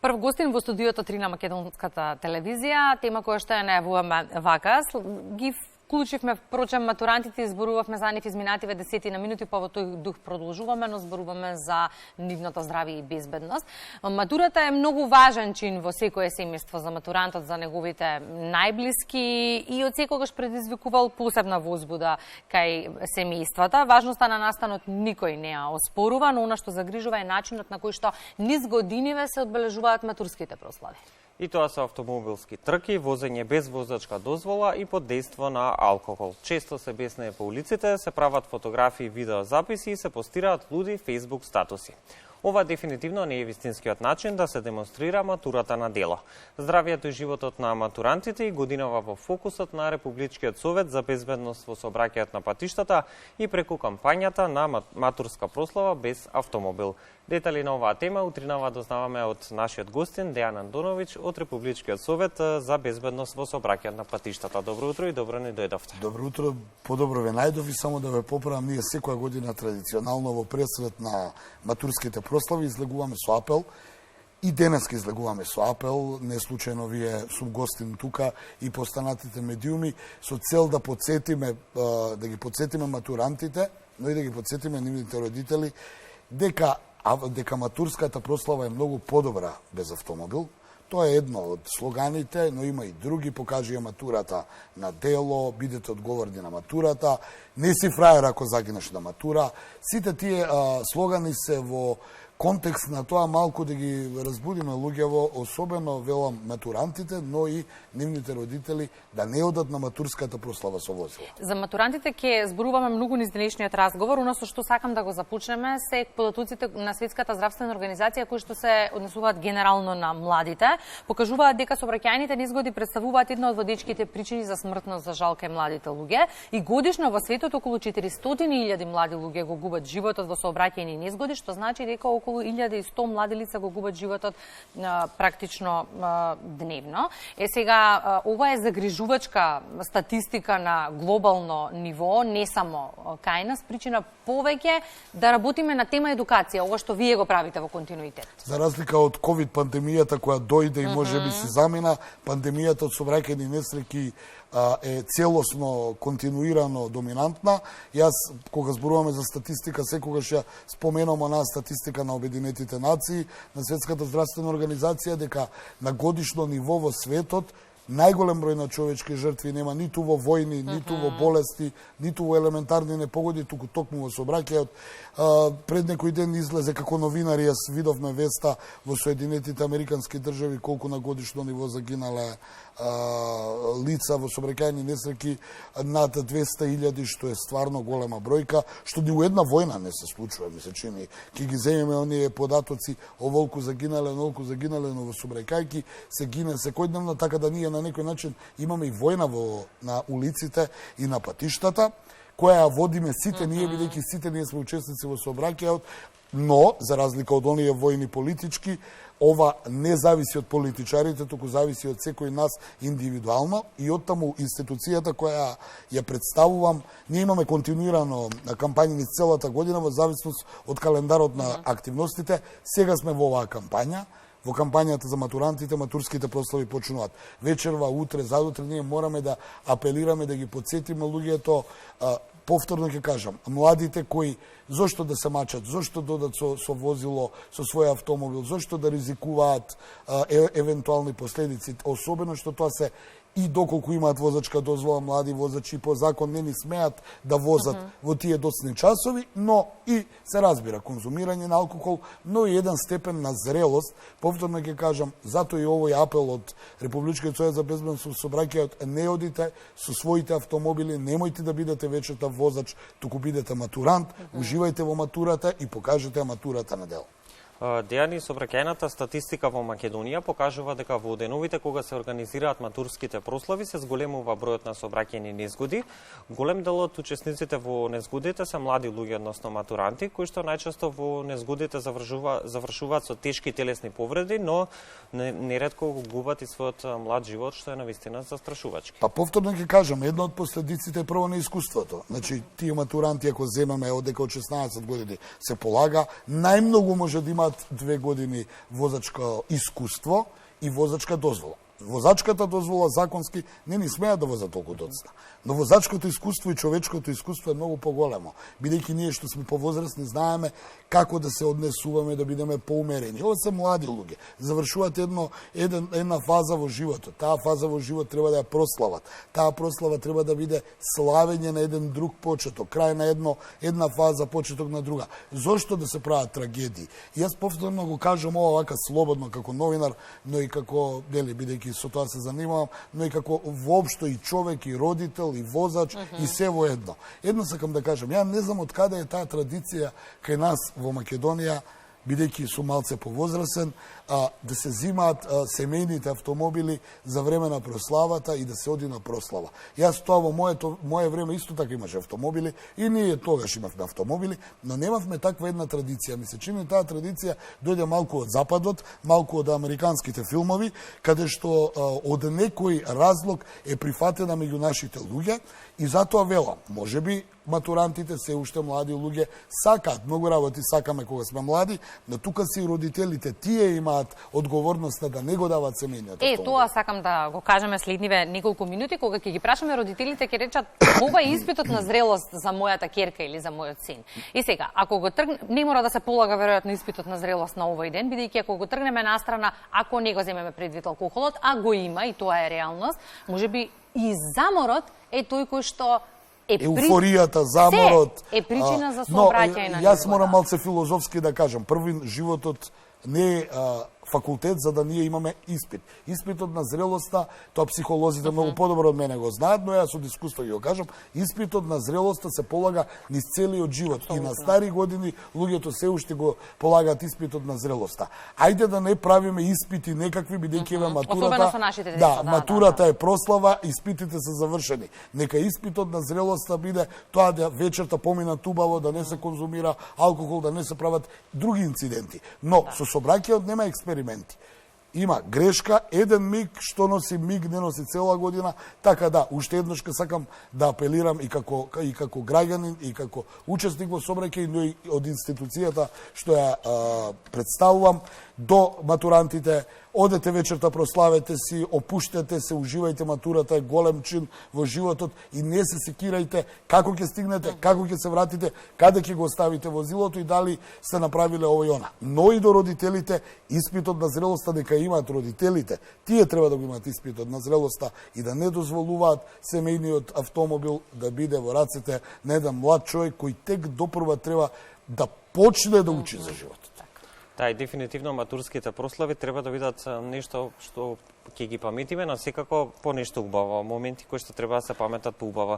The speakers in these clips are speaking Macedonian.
Прв гостин во студиото 3 на Македонската телевизија, тема која што ја најавуваме вака. Ги вклучивме, впрочем, матурантите, изборувавме за нив изминативе 10 на минути, па во тој дух продолжуваме, но зборуваме за нивното здравје и безбедност. Матурата е многу важен чин во секое семејство за матурантот, за неговите најблиски и од секогаш предизвикувал посебна возбуда кај семејствата. Важноста на настанот никој не ја оспорува, но она што загрижува е начинот на кој што низ годиниве се одбележуваат матурските прослави. И тоа се автомобилски трки, возење без возачка дозвола и под дејство на алкохол. Често се беснее по улиците, се прават фотографии и видеозаписи и се постираат луди Facebook статуси. Ова дефинитивно не е вистинскиот начин да се демонстрира матурата на дело. Здравието и животот на матурантите и годинава во фокусот на Републичкиот совет за безбедност во сообраќајот на патиштата и преку кампањата на матурска прослава без автомобил. Детали на оваа тема утринава дознаваме од нашиот гостин Дејан Андоновиќ од Републичкиот совет за безбедност во сообраќајот на патиштата. Добро утро и добро ни дојдовте. Добро утро, подобро ве најдов и само да ве поправам, ние секоја година традиционално во пресрет на матурските прослави излегуваме со апел. И денеска излегуваме со апел, не случајно вие сум гостин тука и постанатите медиуми со цел да подсетиме, да ги подсетиме матурантите, но и да ги подсетиме нивните родители дека матурската прослава е многу подобра без автомобил. Тоа е едно од слоганите, но има и други. Покажи ја матурата на дело, бидете одговорни на матурата, не си фраер ако загинеш на матура. Сите тие слогани се во контекст на тоа малку да ги разбудиме луѓево, особено велам матурантите, но и нивните родители да не одат на матурската прослава со возило. За матурантите ќе зборуваме многу низ денешниот разговор. Оно со што сакам да го започнеме се податоците на Светската здравствена организација кои што се однесуваат генерално на младите, покажуваат дека сообраќајните незгоди представуваат една од водечките причини за смртност за жал кај младите луѓе и годишно во светот околу 400.000 млади луѓе го губат животот во сообраќајни незгоди, што значи дека околу 1100 млади лица го губат животот практично дневно. Сега, ова е загрижувачка статистика на глобално ниво, не само кај нас, причина повеќе да работиме на тема едукација, ова што вие го правите во континуитет. За разлика од ковид пандемијата која дојде и можеби се замина, пандемијата од сообраќајни несреќи е целосно, континуирано доминантна. Јас, кога зборуваме за статистика, секогаш ја споменам онаа статистика на Обединетите нации, на Светската здравствена организација, дека на годишно ниво во светот најголем број на човечки жртви нема ниту во војни, ниту во болести, ниту во елементарни непогоди, туку токму во сообраќајот. Пред некој ден излезе како новинар, јас видовме веста во Соединетите Американски држави колку на годишно ниво загинале лица во сообраќајни несреќи над 200.000, што е стварно голема бројка, што ни у една војна не се случува, ми се чини. Ки ги земеме оние податоци, оволку загинале, онолку загинале, но во сообраќајки се гине секојдневно, така да ние на некој начин имаме и војна на улиците и на патиштата, која водиме сите ние, бидејќи сите ние сме учесници во сообраќајот, но, за разлика од оние војни политички, ова не зависи од политичарите, туку зависи од секој нас индивидуално и од таму институцијата која ја представувам. Ние имаме континуирано кампања низ целата година во зависност од календарот на активностите. Сега сме во оваа кампања. Во кампањата за матурантите, матурските прослави почнуваат вечерва, утре, задутре. Ние мораме да апелираме, да ги подсетиме луѓето. Повторно ќе кажам, младите кои зошто да се мачат, зошто додат со возило, со свој автомобил, зошто да ризикуваат евентуални последици, особено што тоа се и доколку имаат возачка дозвола, млади возачи по закон не ни смеат да возат во тие доцни часови, но и се разбира конзумирање на алкохол, но и еден степен на зрелост. Повторно ќе кажам, затоа и овој апел од Републичкиот совет за безбедност во сообраќајот: не одите со своите автомобили, немојте да бидете вечерта возач, туку бидете матурант, уживајте во матурата и покажете матурата на дело. Дејани, сообраќајната статистика во Македонија покажува дека во деновите кога се организираат матурските прослави се зголемува бројот на сообраќајни незгоди. Голем дел од учесниците во незгодите се млади луѓе, односно матуранти, кои што најчесто во незгодите завршуваат со тешки телесни повреди, но неретко го губат и својот млад живот, што е навистина застрашувачки. Па повторно ќе кажам, една од последиците е прво на искуството. Значи, тие матуранти ако земеме одека од 16 години се полага, најмногу може да има имаат 2 години возачко искуство и возачка дозвола. Возачката дозвола законски не ни смеат да возат толку доцна. Но возачкото искуство и човечкото искуство е многу поголемо. Бидејќи ние што сме повозрастни знаеме како да се однесуваме, да бидеме поумерени. Ова се млади луѓе, завршуваат една фаза во животот. Таа фаза во живот треба да ја прослават. Таа прослава треба да биде славење на еден друг почеток, крај на една фаза, почеток на друга. Зошто да се прават трагедии? Јас повторно го кажам ова вака слободно како новинар, но и како, бидејќи со тоа се занимавам, но и како воопшто и човек, и родител, и возач, и се во едно. Едно сакам да кажам, ја не знам од каде е таа традиција кај нас во Македонија, бидејќи сум малце повозрасен, да се зимаат семејните автомобили за време на прославата и да се оди на прослава. Јас тоа во моје време исто така имаше автомобили и ние тогаш имавме автомобили, но немавме таква една традиција. Ми се чини таа традиција дојде малку од западот, малку од американските филмови, каде што од некој разлог е прифатена меѓу нашите луѓе и затоа велам, можеби матурантите се уште млади луѓе сакаат, многу работи сакаме кога сме млади, но тука се и родителите, тие имаат одговорноста да не го дават семејниот автомобил. Тоа сакам да го кажеме следниве неколку минути, кога ќе ги прашаме родителите, ќе речат кога е испитот на зрелост за мојата ќерка или за мојот син. И сега, ако го не мора да се полага веројатно испитот на зрелост на овој ден, бидејќи ако го тргнеме настрана, ако не го земеме предвид алкохолот, а го има и тоа е реалност, можеби и заморот е тој кој што еуфоријата, заморот. Е причина за сообраќај на јас морам малце филозофски да кажам. Први, животот не е факултет за да ние имаме испит. Испитот на зрелоста, тоа психолозите многу подобро од мене го знаат, но јас од искуство ги го кажам, испитот на зрелоста се полага низ целиот живот. И на стари години луѓето се уште го полагаат испитот на зрелоста. Ајде да не правиме испити некакви, бидејќи еве матурата. Матурата е прослава, испитите се завршени. Нека испитот на зрелоста биде тоа да вечерта помина убаво, да не се конзумира алкохол, да не се прават други инциденти. Но со собраќајот нема експерименти. Има грешка, еден миг, што носи миг, не носи цела година, така да, уште еднаш сакам да апелирам и како граѓанин, и како учесник во собраќај, но и од институцијата што ја представувам, до матурантите, одете вечерта, прославете си, опуштете се, уживајте, матурата е голем чин во животот и не се секирајте како ќе стигнете, како ќе се вратите, каде ќе го оставите возилото и дали сте направиле ово и она. Но и до родителите, испитот на зрелоста дека имаат родителите, тие треба да го имаат испитот на зрелоста и да не дозволуваат семејниот автомобил да биде во рацете на еден млад човек кој тек допрва треба да почне да учи за животот. Да, и дефинитивно матурските прослави треба да бидат нешто што ќе ги паметиме, на секако по нешто убаво, моменти кои што треба да се паметат по убаво.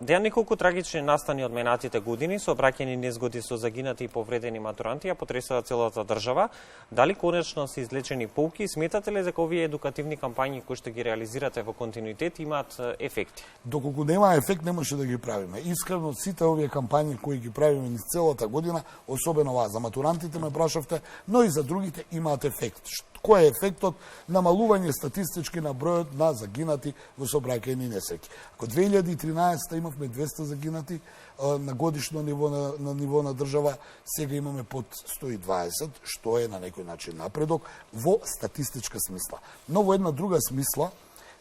Деа неколку трагични настани од минатите години, сообраќајни незгоди со загинати и повредени матуранти, ја потресува целата држава. Дали конечно се извлечени поуки? Сметате ли дека овие едукативни кампањи кои што ги реализирате во континуитет имаат ефекти? Доколку нема ефект, не може да ги правиме. Искрено, сите овие кампањи кои ги правиме низ целата година, особено оваа за матурантите ме прашавте, но и за другите имаат ефект. Кој е ефектот? Намалување статистички на бројот на загинати во сообраќајни несреќи. Ако 2013 имавме 200 загинати на годишно ниво на ниво на држава, сега имаме под 120, што е на некој начин напредок во статистичка смисла. Но во една друга смисла,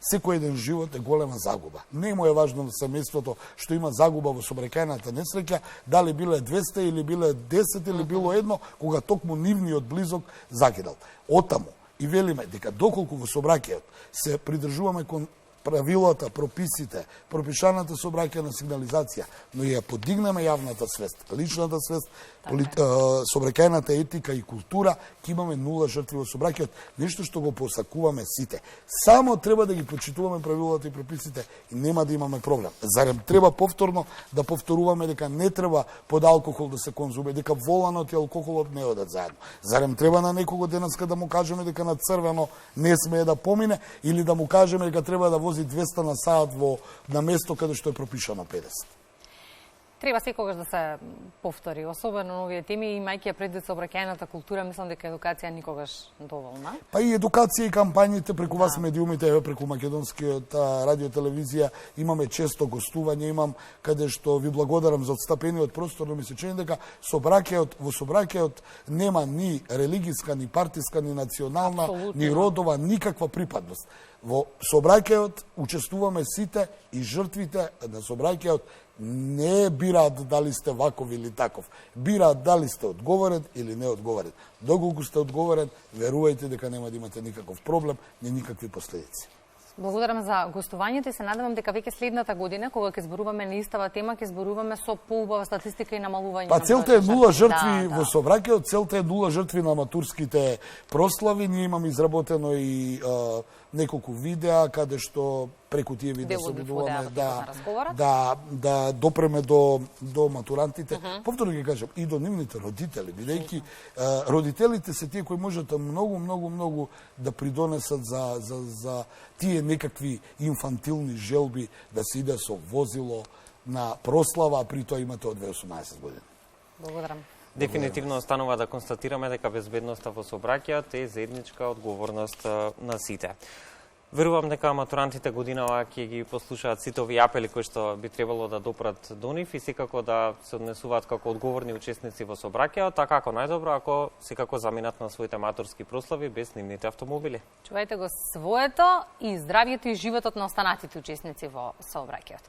секој еден живот е голема загуба. Не му е важно семејството што има загуба во сообраќајната несреќа, дали биле 200 или биле 10 или било едно, кога токму нивниот близок загинал. Отаму и велиме дека доколку во сообраќајот се придржуваме кон правилата, прописите, пропишаната сообраќајна сигнализација, но ја подигнеме јавната свест, личната свест, сообраќајната етика и култура, ќе имаме нула жртви во сообраќајот, нешто што го посакуваме сите. Само треба да ги почитуваме правилата и прописите и нема да имаме проблем. Зарем треба повторно да повторуваме дека не треба под алкохол да се конзумира, дека воланот и алкохолот не одат заедно. Зарем треба на некого денеска да му кажеме дека на црвено не смее да помине или да му кажеме дека треба да вози 200 на саат на место каде што е пропишано 50. треба секогаш да се повтори, особено на овие теми, имајќи ја предвид сообраќајната култура, мислам дека едукација никогаш доволна. Па и едукација и кампањите преку вас медиумите, преку македонскиот радио телевизија имаме често гостување, имам каде што ви благодарам за отстапениот простор, но ми се чини дека во собраќајот нема ни религиска, ни партиска, ни национална, ни родова, никаква припадност. Во собраќајот учествуваме сите и жртвите на собраќајот не бираат дали сте ваков или таков. Бираат дали сте одговорен или не одговорен. Доколку сте одговорен, верувајте дека нема да имате никаков проблем, ни никакви последици. Благодарам за гостувањето и се надевам дека веќе следната година, кога ќе зборуваме на истава тема, ќе зборуваме со поубава статистика и намалување. Па целта е 0 жртви во собраќајот, целта е 0 жртви на матурските прослави. Ние имаме изработено и неколку видеа каде што преку тие видеа се обидуваме да допреме до матурантите. Повторно ќе кажам, и до нивните родители, бидејќи родителите се тие кои можат многу да придонесат за тие некакви инфантилни желби да се иде со возило на прослава, а при тоа имате од 18 години. Благодарам. Дефинитивно останува да констатираме дека безбедноста во сообраќајот е заедничка одговорност на сите. Верувам дека матурантите годинава ќе ги послушаат сите овие апели кои што би требало да допрат до нив и секако да се однесуваат како одговорни учесници во сообраќајот, а како најдобро ако секако заминат на своите матурски прослави без нивните автомобили. Чувајте го своето и здравјето и животот на останатите учесници во сообраќајот.